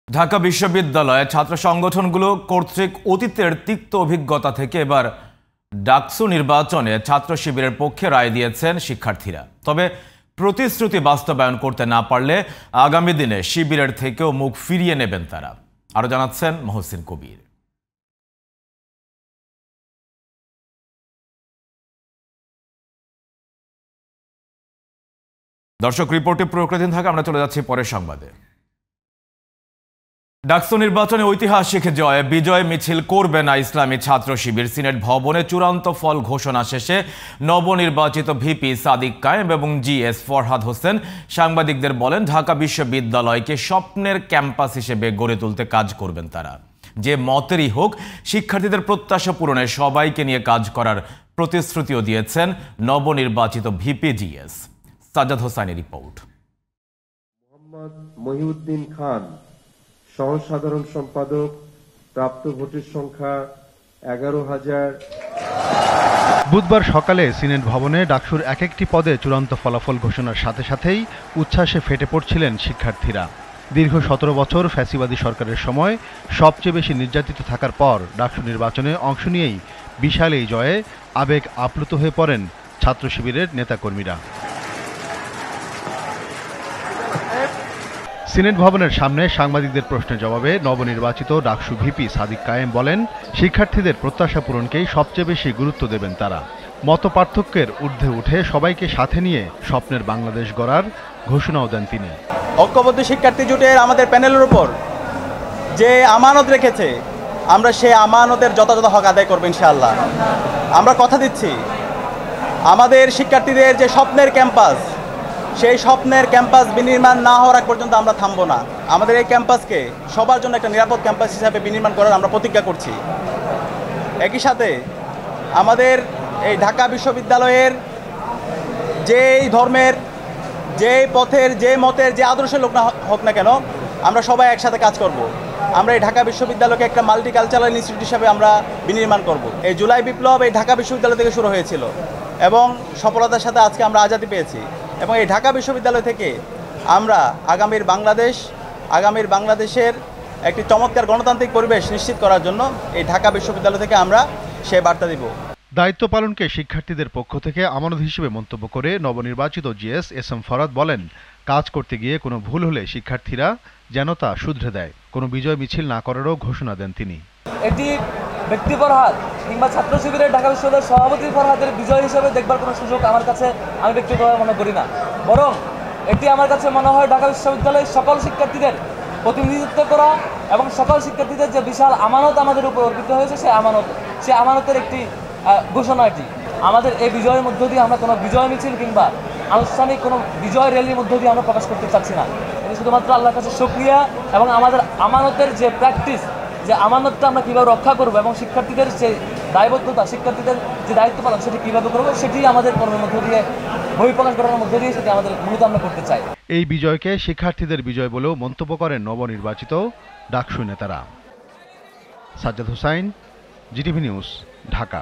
ঢাকা বিশ্ববিদ্যালয়ে ছাত্র সংগঠনগুলো কর্তৃক অতীতের তিক্ত অভিজ্ঞতা থেকে এবার ডাকসু নির্বাচনে ছাত্র শিবিরের পক্ষে রায় দিয়েছেন শিক্ষার্থীরা। তবে প্রতিশ্রুতি বাস্তবায়ন করতে না পারলে আগামী দিনে শিবিরের থেকেও মুখ ফিরিয়ে নেবেন তারা। আরো জানাচ্ছেন মহসিন কবির। দর্শক, রিপোর্টে প্রকৃতিন থাকে, আমরা চলে যাচ্ছি পরের সংবাদে। ডাকসু নির্বাচনে ঐতিহাসিক বিজয় মিছিল করবে না ইসলামী ছাত্র শিবির। সিনেট ভবনে চূড়ান্ত ফল ঘোষণা শেষে নবনির্বাচিত ভিপি সাদিক কায়েম এবং জিএস ফরহাদ হোসেন সাংবাদিকদের বলেন, ঢাকা বিশ্ববিদ্যালয়কে স্বপ্নের ক্যাম্পাস হিসেবে গড়ে তুলতে কাজ করবেন তারা। যে মতেরই হোক, শিক্ষার্থীদের প্রত্যাশা পূরণে সবাইকে নিয়ে কাজ করার প্রতিশ্রুতিও দিয়েছেন নবনির্বাচিত ভিপি জিএস। সাজ্জাদ হোসাইনের রিপোর্ট। মোহাম্মদ মহিউদ্দিন খান, সহ সাধারণ সম্পাদক, প্রাপ্ত ভোটের সংখ্যা 11,000। বুধবার সকালে সিনেট ভবনে ডাকসুর এক একটি পদে চূড়ান্ত ফলাফল ঘোষণার সাথে সাথেই উচ্ছ্বাসে ফেটে পড়ছিলেন শিক্ষার্থীরা। দীর্ঘ 17 বছর ফ্যাসিবাদী সরকারের সময় সবচেয়ে বেশি নির্যাতিত থাকার পর ডাকসু নির্বাচনে অংশ নিয়েই বিশাল এই জয়ে আবেগ আপ্লুত হয়ে পড়েন ছাত্র শিবিরের নেতাকর্মীরা। সিনেট ভবনের সামনে সাংবাদিকদের প্রশ্নের জবাবে নবনির্বাচিত ডাকসু ভিপি সাদিক কায়েম বলেন, শিক্ষার্থীদের প্রত্যাশা পূরণকেই সবচেয়ে বেশি গুরুত্ব দেবেন তারা। মত পার্থক্যের ঊর্ধ্বে উঠে সবাইকে সাথে নিয়ে স্বপ্নের বাংলাদেশ গড়ার ঘোষণাও দেন তিনি। ঐক্যবদ্ধ শিক্ষার্থী জোটের আমাদের প্যানেলের উপর যে আমানত রেখেছে, আমরা সেই আমানতের যথাযথ হক আদায় করবো ইনশাআল্লাহ। আমরা কথা দিচ্ছি, আমাদের শিক্ষার্থীদের যে স্বপ্নের ক্যাম্পাস, সেই স্বপ্নের ক্যাম্পাস বিনির্মাণ না হওয়ার আগ পর্যন্ত আমরা থামবো না। আমাদের এই ক্যাম্পাসকে সবার জন্য একটা নিরাপদ ক্যাম্পাস হিসাবে বিনির্মাণ করার আমরা প্রতিজ্ঞা করছি। একই সাথে আমাদের এই ঢাকা বিশ্ববিদ্যালয়ের যেই ধর্মের, যেই পথের, যে মতের, যে আদর্শের লোক না হোক না কেন, আমরা সবাই একসাথে কাজ করব। আমরা এই ঢাকা বিশ্ববিদ্যালয়কে একটা মাল্টিকালচারাল ইনস্টিটিউট হিসাবে আমরা বিনির্মাণ করব। এই জুলাই বিপ্লব এই ঢাকা বিশ্ববিদ্যালয় থেকে শুরু হয়েছিল এবং সফলতার সাথে আজকে আমরা আজাদি পেয়েছি। এবং এই ঢাকা বিশ্ববিদ্যালয় থেকে আমরা আগামীর বাংলাদেশের একটি চমৎকার গণতান্ত্রিক পরিবেশ নিশ্চিত করার জন্য এই ঢাকা বিশ্ববিদ্যালয় থেকে আমরা সে বার্তা দিব। দায়িত্ব পালনকে শিক্ষার্থীদের পক্ষ থেকে আমানত হিসেবে মন্তব্য করে নবনির্বাচিত জিএস এস এম ফরহাদ বলেন, কাজ করতে গিয়ে কোনো ভুল হলে শিক্ষার্থীরা যেন তা শুধরে দেয়। কোনো বিজয় মিছিল না করারও ঘোষণা দেন তিনি। এটি ব্যক্তি ফরহাদ কিংবা ছাত্র শিবিরের ঢাকা বিশ্ববিদ্যালয়ের সভাপতি ফরহাদের বিজয় হিসেবে দেখবার কোনো সুযোগ আমার কাছে আমি ব্যক্তিগতভাবে মনে করি না। বরং এটি আমার কাছে মনে হয় ঢাকা বিশ্ববিদ্যালয়ের সকল শিক্ষার্থীদের প্রতিনিধিত্ব করা এবং সকল শিক্ষার্থীদের যে বিশাল আমানত আমাদের উপর অর্পিত হয়েছে, সেই আমানতের একটি ঘোষণা। এটি আমাদের এই বিজয়ের মধ্য দিয়ে আমরা কোনো বিজয় মিছিল কিংবা আনুষ্ঠানিক কোনো বিজয় র্যালির মধ্য দিয়ে আমরা প্রকাশ করতে চাচ্ছি না। এটি শুধুমাত্র আল্লাহর কাছে শুকরিয়া এবং আমাদের আমানতের যে প্র্যাকটিস, যে আমানতটা আমরা কীভাবে রক্ষা করবো এবং শিক্ষার্থীদের যে দায়বদ্ধতা, শিক্ষার্থীদের যে দায়িত্ব পালন সেটি কীভাবে করবো, সেটি আমাদের কর্মের মধ্য দিয়ে, বহিঃপ্রকাশ ঘটনার মধ্য দিয়ে সেটি আমাদের মূলত আমরা করতে চাই। এই বিজয়কে শিক্ষার্থীদের বিজয় বলেও মন্তব্য করেন নবনির্বাচিত ডাকসু নেতারা। Sajjad Hossain, GTV news, Dhaka.